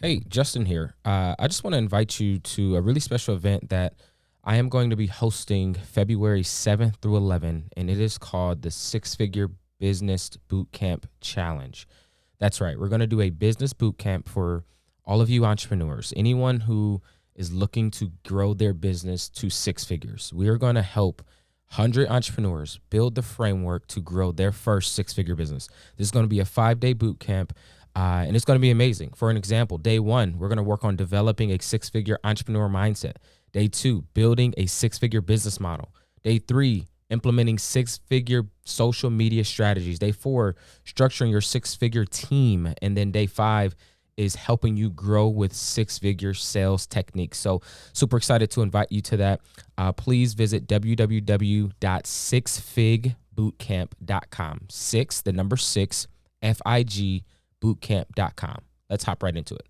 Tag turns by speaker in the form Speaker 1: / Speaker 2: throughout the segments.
Speaker 1: Hey, Justin here. I just want to invite you to a really special event that I am going to be hosting February 7th through 11th, and it is called the Six Figure Business Bootcamp Challenge. That's right. We're going to do a business boot camp for all of you entrepreneurs, anyone who is looking to grow their business to six figures. We are going to help 100 entrepreneurs build the framework to grow their first six-figure business. This is going to be a 5-day boot camp. And it's going to be amazing. For an example, day one, we're going to work on developing a six-figure entrepreneur mindset. Day two, building a six-figure business model. Day three, implementing six-figure social media strategies. Day four, structuring your six-figure team. And then day five is helping you grow with six-figure sales techniques. So super excited to invite you to that. Please visit www.sixfigbootcamp.com. Six, the number six, FIG bootcamp.com. Let's hop right into it.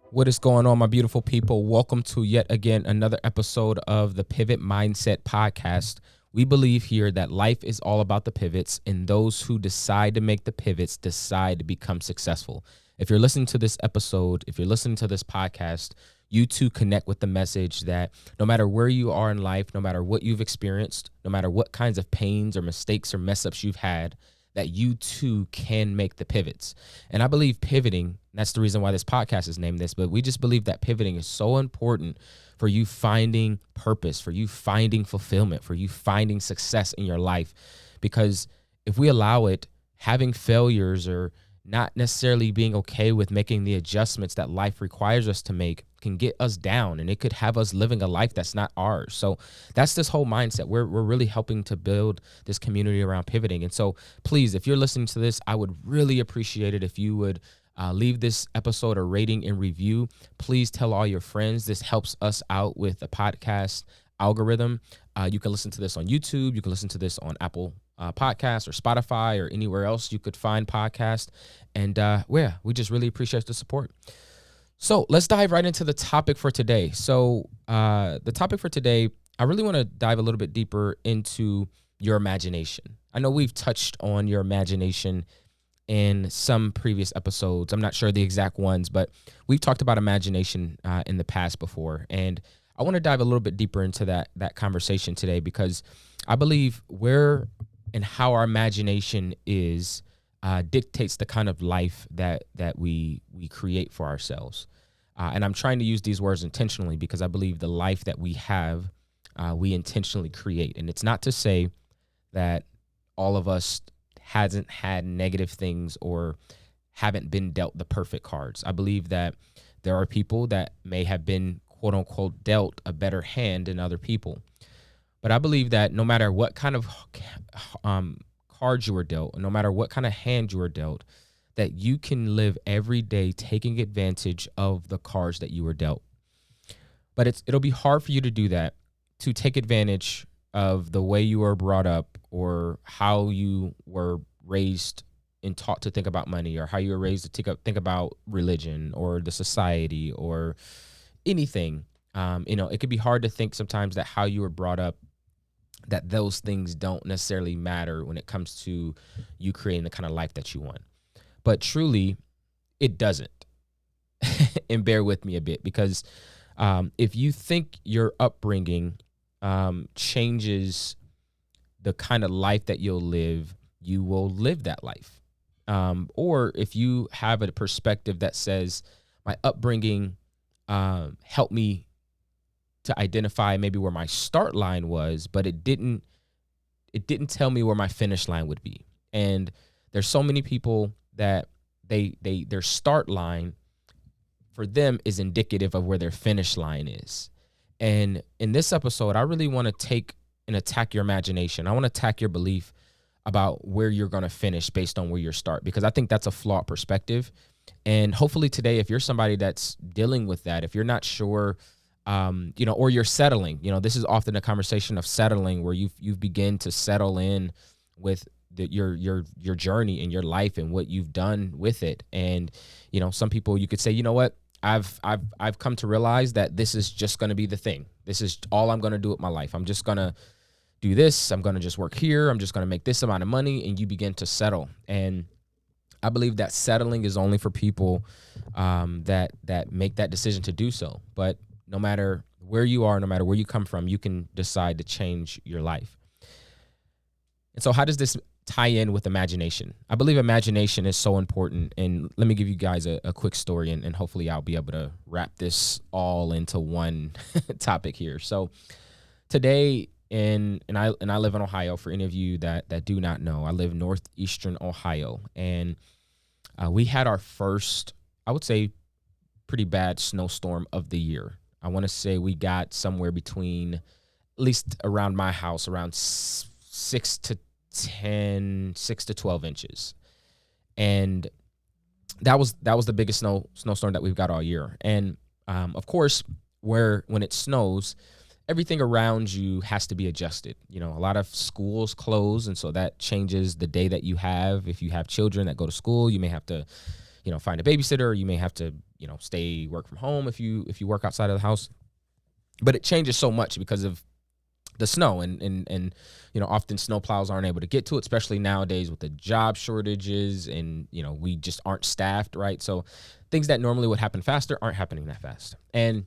Speaker 1: What is going on, my beautiful people? Welcome to yet again another episode of the Pivot Mindset Podcast. We believe here that life is all about the pivots, and those who decide to make the pivots decide to become successful. If you're listening to this episode, if you're listening to this podcast, you too connect with the message that no matter where you are in life, no matter what you've experienced, no matter what kinds of pains or mistakes or mess ups you've had, that you too can make the pivots. And I believe pivoting, that's the reason why this podcast is named this, but we just believe that pivoting is so important for you finding purpose, for you finding fulfillment, for you finding success in your life. Because if we allow it, having failures or not necessarily being okay with making the adjustments that life requires us to make can get us down, and it could have us living a life that's not ours. So that's this whole mindset. We're really helping to build this community around pivoting. And so please, if you're listening to this, I would really appreciate it if you would leave this episode a rating and review. Please tell all your friends. This helps us out with the podcast algorithm. You can listen to this on YouTube. You can listen to this on Apple Podcasts or Spotify or anywhere else you could find podcasts. And we just really appreciate the support. So let's dive right into the topic for today. So the topic for today, I really want to dive a little bit deeper into your imagination. I know we've touched on your imagination in some previous episodes. I'm not sure the exact ones, but we've talked about imagination in the past before. And I want to dive a little bit deeper into that conversation today, because I believe where and how our imagination is dictates the kind of life that we create for ourselves. And I'm trying to use these words intentionally because I believe the life that we have, we intentionally create. And it's not to say that all of us hasn't had negative things or haven't been dealt the perfect cards. I believe that there are people that may have been, quote unquote, dealt a better hand than other people. But I believe that no matter what kind of cards you were dealt, no matter what kind of hand you were dealt, that you can live every day taking advantage of the cards that you were dealt. But it'll be hard for you to do that, to take advantage of the way you were brought up or how you were raised and taught to think about money, or how you were raised to think about religion or the society or anything. It could be hard to think sometimes that how you were brought up, that those things don't necessarily matter when it comes to you creating the kind of life that you want. But truly, it doesn't. And bear with me a bit, because if you think your upbringing changes the kind of life that you'll live, you will live that life. Or if you have a perspective that says, my upbringing helped me to identify maybe where my start line was, but it didn't tell me where my finish line would be. And there's so many people that their start line for them is indicative of where their finish line is. And in this episode, I really want to take and attack your imagination. I want to attack your belief about where you're going to finish based on where you start, because I think that's a flawed perspective. And hopefully today, if you're somebody that's dealing with that, if you're not sure, or you're settling, this is often a conversation of settling, where you've begin to settle in with your journey and your life and what you've done with it. And some people, you could say, you know what, I've come to realize that this is just going to be the thing. This is all I'm going to do with my life. I'm just going to do this. I'm going to just work here. I'm just going to make this amount of money, and you begin to settle. And I believe that settling is only for people that make that decision to do so. But no matter where you are, no matter where you come from, you can decide to change your life. And so how does this tie in with imagination? I believe imagination is so important. And let me give you guys a quick story, and hopefully I'll be able to wrap this all into one topic here. So today, and I live in Ohio. For any of you that do not know, I live northeastern Ohio, and we had our first, I would say, pretty bad snowstorm of the year. I want to say we got somewhere between, at least around my house, around 6 to 12 inches. And that was the biggest snowstorm that we've got all year. And of course, when it snows, everything around you has to be adjusted. A lot of schools close, and so that changes the day that you have. If you have children that go to school, you may have to, find a babysitter. You may have to, work from home if you work outside of the house. But it changes so much because of the snow, and often snowplows aren't able to get to it, especially nowadays with the job shortages, and we just aren't staffed, right? So things that normally would happen faster aren't happening that fast. And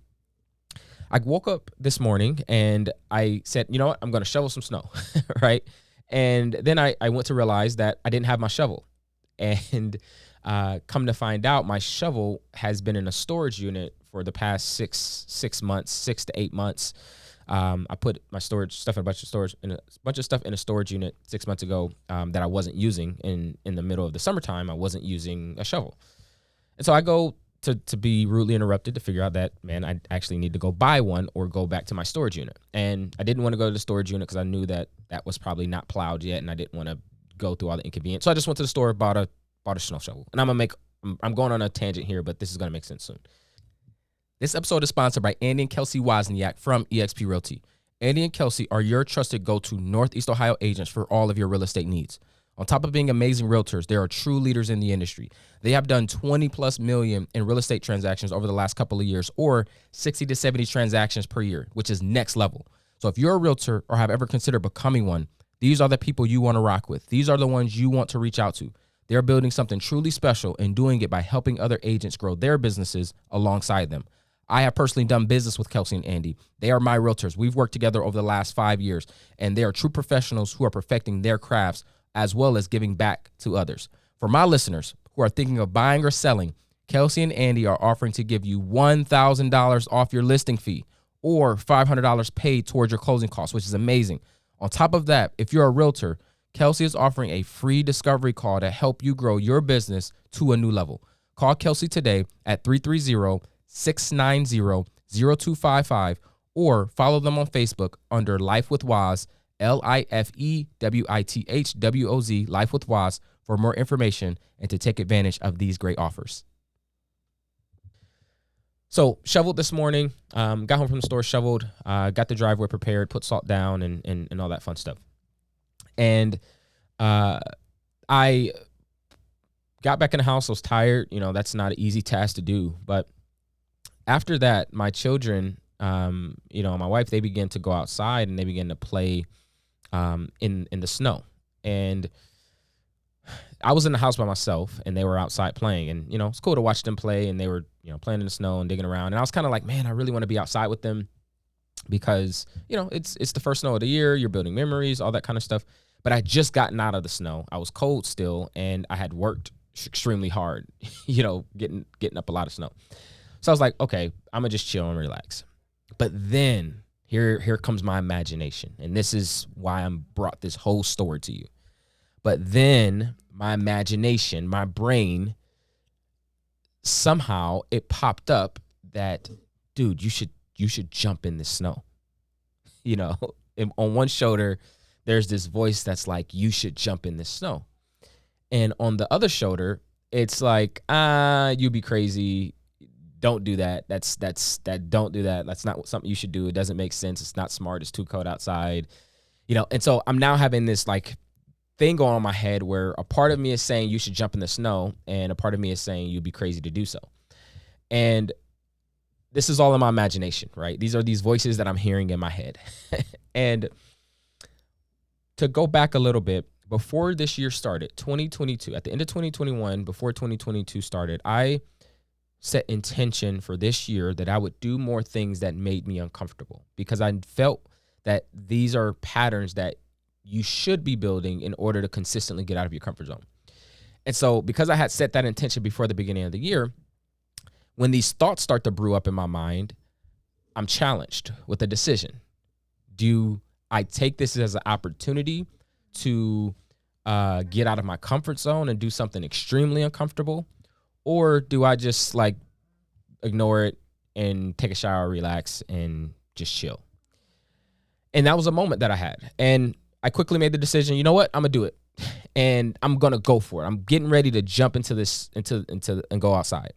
Speaker 1: I woke up this morning and I said, you know what, I'm going to shovel some snow, right? And then I went to realize that I didn't have my shovel. And come to find out, my shovel has been in a storage unit for the past 6 months, 6 to 8 months. I put my storage stuff in a bunch of stuff in a storage unit 6 months ago that I wasn't using. In the middle of the summertime, I wasn't using a shovel. And so I go to be rudely interrupted to figure out that, man, I actually need to go buy one or go back to my storage unit. And I didn't want to go to the storage unit because I knew that was probably not plowed yet, and I didn't want to go through all the inconvenience. So I just went to the store, bought a snow shovel. And I'm going on a tangent here, but this is going to make sense soon. This episode is sponsored by Andy and Kelsey Wozniak from eXp Realty. Andy and Kelsey are your trusted go-to Northeast Ohio agents for all of your real estate needs. On top of being amazing realtors, they are true leaders in the industry. They have done 20 plus million in real estate transactions over the last couple of years, or 60 to 70 transactions per year, which is next level. So if you're a realtor or have ever considered becoming one, these are the people you want to rock with. These are the ones you want to reach out to. They're building something truly special and doing it by helping other agents grow their businesses alongside them. I have personally done business with Kelsey and Andy. They are my realtors. We've worked together over the last 5 years, and they are true professionals who are perfecting their crafts as well as giving back to others. For my listeners who are thinking of buying or selling, Kelsey and Andy are offering to give you $1,000 off your listing fee or $500 paid towards your closing costs, which is amazing. On top of that, if you're a realtor, Kelsey is offering a free discovery call to help you grow your business to a new level. Call Kelsey today at 330-690-0255 or follow them on Facebook under Life with Woz, LIFEWITHWOZ, Life with Woz, for more information and to take advantage of these great offers. So shoveled this morning, got home from the store, shoveled, got the driveway prepared, put salt down and all that fun stuff. And I got back in the house. I was tired. That's not an easy task to do. But after that, my children, my wife, they began to go outside and they began to play in the snow. And I was in the house by myself and they were outside playing. And, it's cool to watch them play. And they were, playing in the snow and digging around. And I was kind of like, man, I really want to be outside with them because, it's the first snow of the year. You're building memories, all that kind of stuff. But I just gotten out of the snow. I was cold still, and I had worked extremely hard, getting up a lot of snow. So I was like, okay, I'm going to just chill and relax. But then here comes my imagination. And this is why I brought this whole story to you. But then my imagination, my brain, somehow it popped up that, dude, you should jump in the snow. On one shoulder, there's this voice that's like, you should jump in the snow. And on the other shoulder, it's like, you be crazy. Don't do that. Don't do that. That's not something you should do. It doesn't make sense. It's not smart. It's too cold outside. And so I'm now having this like thing going on in my head where a part of me is saying you should jump in the snow and a part of me is saying you'd be crazy to do so. And this is all in my imagination, right? These are these voices that I'm hearing in my head. And to go back a little bit, before this year started, 2022, at the end of 2021, before 2022 started, I set intention for this year that I would do more things that made me uncomfortable, because I felt that these are patterns that you should be building in order to consistently get out of your comfort zone. And so because I had set that intention before the beginning of the year, when these thoughts start to brew up in my mind, I'm challenged with a decision. Do I take this as an opportunity to get out of my comfort zone and do something extremely uncomfortable? Or do I just like ignore it and take a shower, relax, and just chill? And that was a moment that I had. And I quickly made the decision, you know what? I'm going to do it. And I'm going to go for it. I'm getting ready to jump into this, and go outside.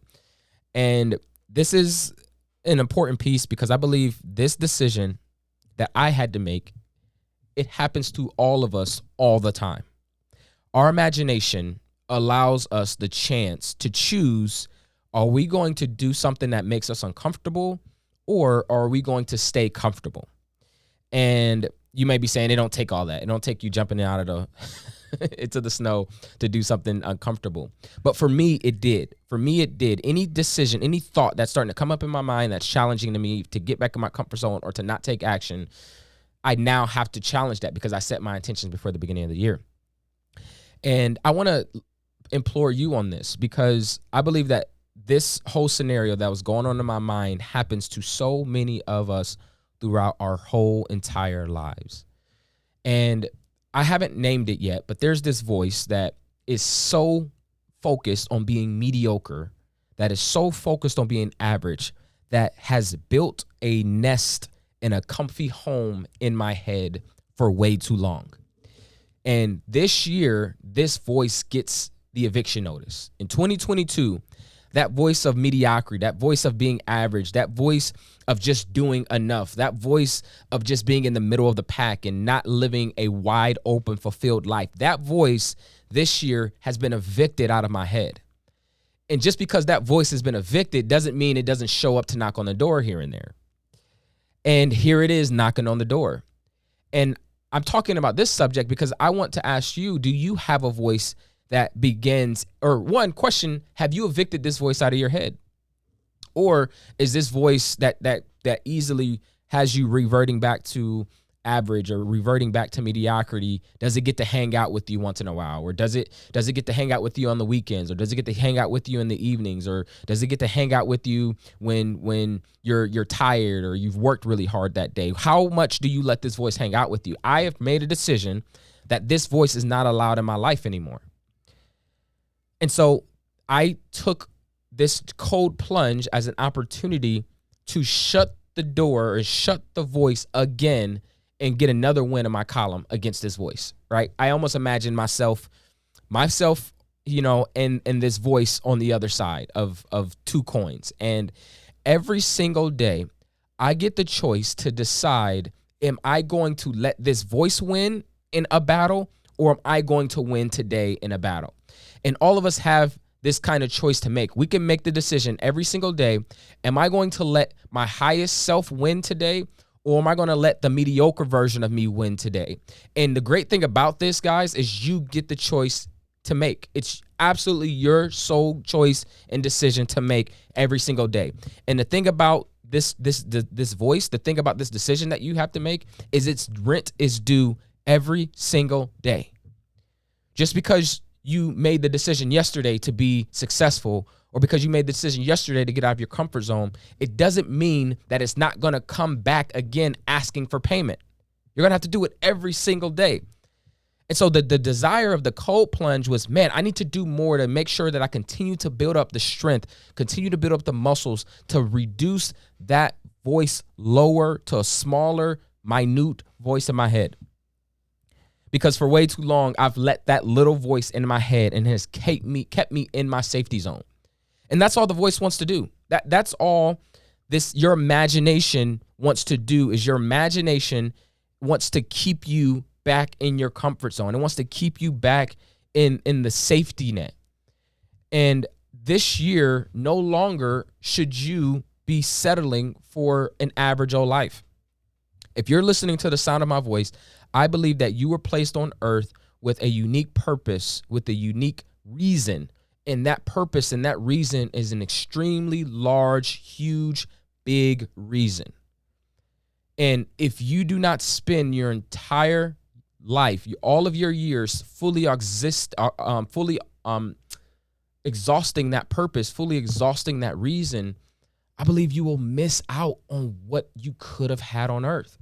Speaker 1: And this is an important piece because I believe this decision that I had to make, it happens to all of us all the time. Our imagination allows us the chance to choose, are we going to do something that makes us uncomfortable, or are we going to stay comfortable? And you may be saying it don't take all that. It don't take you jumping out of the into the snow to do something uncomfortable. But for me, it did. For me, it did. Any decision, any thought that's starting to come up in my mind that's challenging to me to get back in my comfort zone or to not take action, I now have to challenge that because I set my intentions before the beginning of the year. And I want to implore you on this because I believe that this whole scenario that was going on in my mind happens to so many of us throughout our whole entire lives. And I haven't named it yet, but there's this voice that is so focused on being mediocre, that is so focused on being average, that has built a nest in a comfy home in my head for way too long. And this year, this voice gets the eviction notice. In 2022, that voice of mediocrity, that voice of being average, that voice of just doing enough, that voice of just being in the middle of the pack and not living a wide open, fulfilled life, that voice this year has been evicted out of my head. And just because that voice has been evicted doesn't mean it doesn't show up to knock on the door here and there. And here it is knocking on the door. And I'm talking about this subject because I want to ask you, do you have a voice that begins, or one question, have you evicted this voice out of your head? Or is this voice that easily has you reverting back to average or reverting back to mediocrity? Does it get to hang out with you once in a while? Or does it get to hang out with you on the weekends? Or does it get to hang out with you in the evenings? Or does it get to hang out with you when you're tired or you've worked really hard that day? How much do you let this voice hang out with you? I have made a decision that this voice is not allowed in my life anymore. And so I took this cold plunge as an opportunity to shut the door or shut the voice again and get another win in my column against this voice, right? I almost imagine myself, in this voice on the other side of two coins. And every single day I get the choice to decide, am I going to let this voice win in a battle, or am I going to win today in a battle? And all of us have this kind of choice to make. We can make the decision every single day. Am I going to let my highest self win today, or am I going to let the mediocre version of me win today? And the great thing about this, guys, is you get the choice to make. It's absolutely your sole choice and decision to make every single day. And the thing about this voice, the thing about this decision that you have to make is its rent is due every single day. Just because you made the decision yesterday to be successful, or because you made the decision yesterday to get out of your comfort zone, it doesn't mean that it's not going to come back again asking for payment. You're going to have to do it every single day. And so the desire of the cold plunge was, man, I need to do more to make sure that I continue to build up the strength, continue to build up the muscles to reduce that voice lower to a smaller, minute voice in my head. Because for way too long, I've let that little voice in my head and has kept me in my safety zone. And that's all the voice wants to do. That's all your imagination wants to do, is your imagination wants to keep you back in your comfort zone. It wants to keep you back in the safety net. And this year, no longer should you be settling for an average old life. If you're listening to the sound of my voice, I believe that you were placed on earth with a unique purpose, with a unique reason. And that purpose and that reason is an extremely large, huge, big reason. And if you do not spend your entire life, all of your years fully exhausting that purpose, fully exhausting that reason, I believe you will miss out on what you could have had on earth.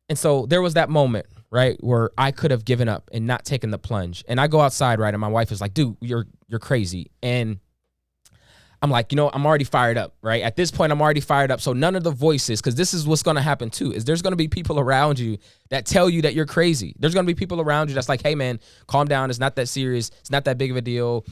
Speaker 1: And so there was that moment, right, where I could have given up and not taken the plunge. And I go outside, right, and my wife is like, dude, you're crazy. And I'm like, I'm already fired up, right? At this point, I'm already fired up. So none of the voices, because this is what's going to happen too, is there's going to be people around you that tell you that you're crazy. There's going to be people around you that's like, hey, man, calm down. It's not that serious. It's not that big of a deal.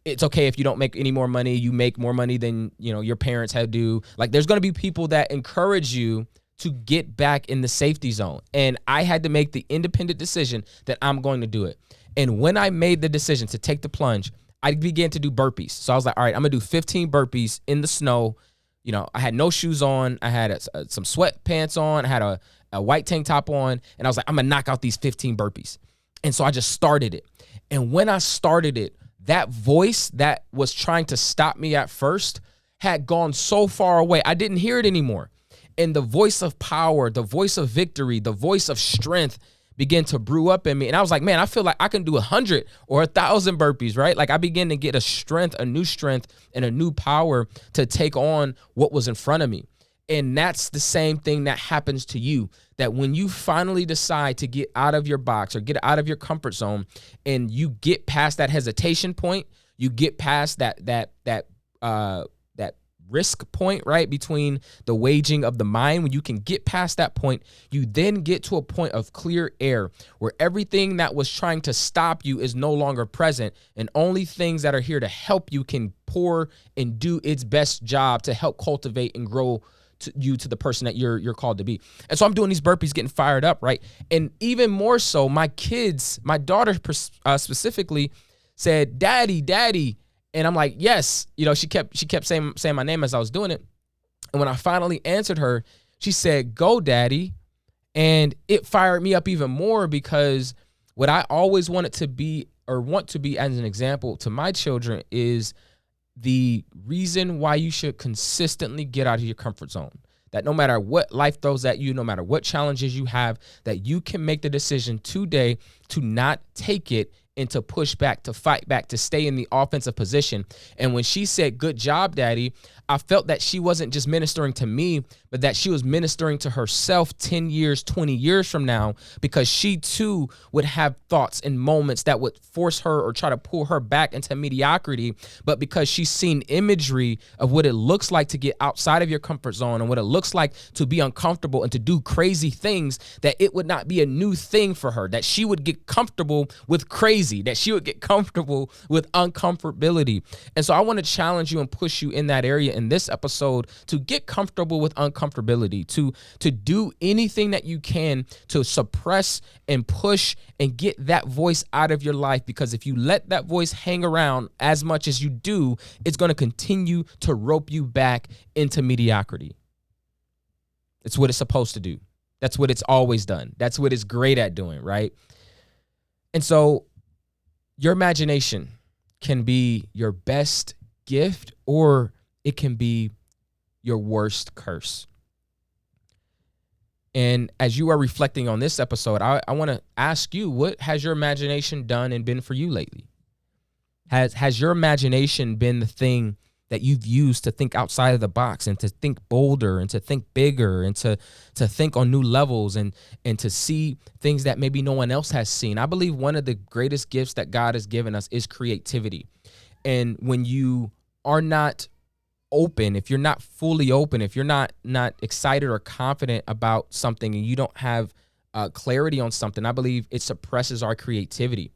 Speaker 1: It's okay if you don't make any more money. You make more money than, your parents have do. Like, there's going to be people that encourage you to get back in the safety zone. And I had to make the independent decision that I'm going to do it. And when I made the decision to take the plunge, I began to do burpees. So I was like, all right, I'm going to do 15 burpees in the snow. I had no shoes on. I had some sweatpants on. I had a white tank top on. And I was like, I'm going to knock out these 15 burpees. And so I just started it. And when I started it, that voice that was trying to stop me at first had gone so far away. I didn't hear it anymore. And the voice of power, the voice of victory, the voice of strength began to brew up in me. And I was like, man, I feel like I can do 100 or 1,000 burpees, right? Like, I began to get a new strength and a new power to take on what was in front of me. And that's the same thing that happens to you, that when you finally decide to get out of your box or get out of your comfort zone and you get past that hesitation point, you get past that risk point, right, between the waging of the mind. When you can get past that point, you then get to a point of clear air where everything that was trying to stop you is no longer present, and only things that are here to help you can pour and do its best job to help cultivate and grow you to the person that you're called to be. And so I'm doing these burpees, getting fired up, right? And even more so, my kids, my daughter specifically said, "Daddy." And I'm like, yes. She kept saying my name as I was doing it. And when I finally answered her, she said, "Go, Daddy." And it fired me up even more, because what I always wanted to be, or want to be as an example to my children, is the reason why you should consistently get out of your comfort zone. That no matter what life throws at you, no matter what challenges you have, that you can make the decision today to not take it and to push back, to fight back, to stay in the offensive position. And when she said, "Good job, Daddy," I felt that she wasn't just ministering to me, but that she was ministering to herself 10 years, 20 years from now, because she too would have thoughts and moments that would force her or try to pull her back into mediocrity. But because she's seen imagery of what it looks like to get outside of your comfort zone and what it looks like to be uncomfortable and to do crazy things, that it would not be a new thing for her, that she would get comfortable with crazy, that she would get comfortable with uncomfortability. And so I want to challenge you and push you in that area in this episode to get comfortable with uncomfortability, to do anything that you can to suppress and push and get that voice out of your life. Because if you let that voice hang around as much as you do, it's going to continue to rope you back into mediocrity. It's what it's supposed to do. That's what it's always done. That's what it's great at doing, right? And so your imagination can be your best gift, or it can be your worst curse. And as you are reflecting on this episode, I want to ask you, what has your imagination done and been for you lately? Has your imagination been the thing that you've used to think outside of the box and to think bolder and to think bigger and to think on new levels and to see things that maybe no one else has seen? I believe one of the greatest gifts that God has given us is creativity. And when you are not open, if you're not fully open, if you're not excited or confident about something, and you don't have clarity on something, I believe it suppresses our creativity.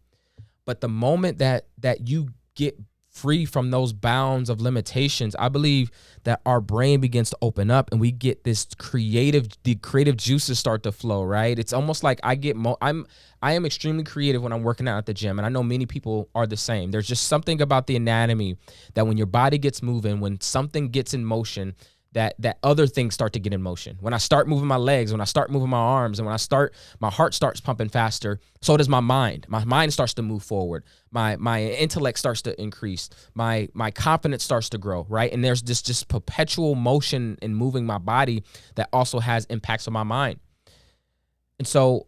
Speaker 1: But the moment that you get free from those bounds of limitations, I believe that our brain begins to open up and we get the creative juices start to flow, right? It's almost like I am extremely creative when I'm working out at the gym, and I know many people are the same. There's just something about the anatomy that when your body gets moving, when something gets in motion, that other things start to get in motion. When I start moving my legs, when I start moving my arms, and when my heart starts pumping faster, so does my mind. My mind starts to move forward. My intellect starts to increase. My confidence starts to grow, right? And there's this just perpetual motion in moving my body that also has impacts on my mind. And so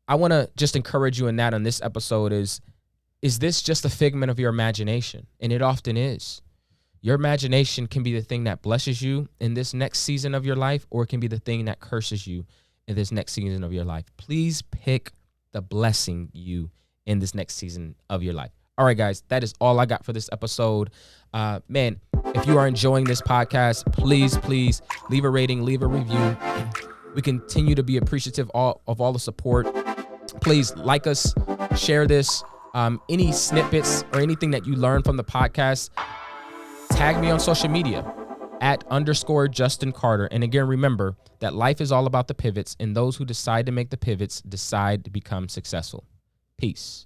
Speaker 1: I want to just encourage you in that on this episode is this just a figment of your imagination? And it often is. Your imagination can be the thing that blesses you in this next season of your life, or it can be the thing that curses you in this next season of your life. Please pick the blessing you in this next season of your life. All right, guys, that is all I got for this episode. Man, if you are enjoying this podcast, please leave a rating, leave a review. We continue to be appreciative of all the support. Please like us, share this. Any snippets or anything that you learn from the podcast, tag me on social media @_Justin Carter. And again, remember that life is all about the pivots, and those who decide to make the pivots decide to become successful. Peace.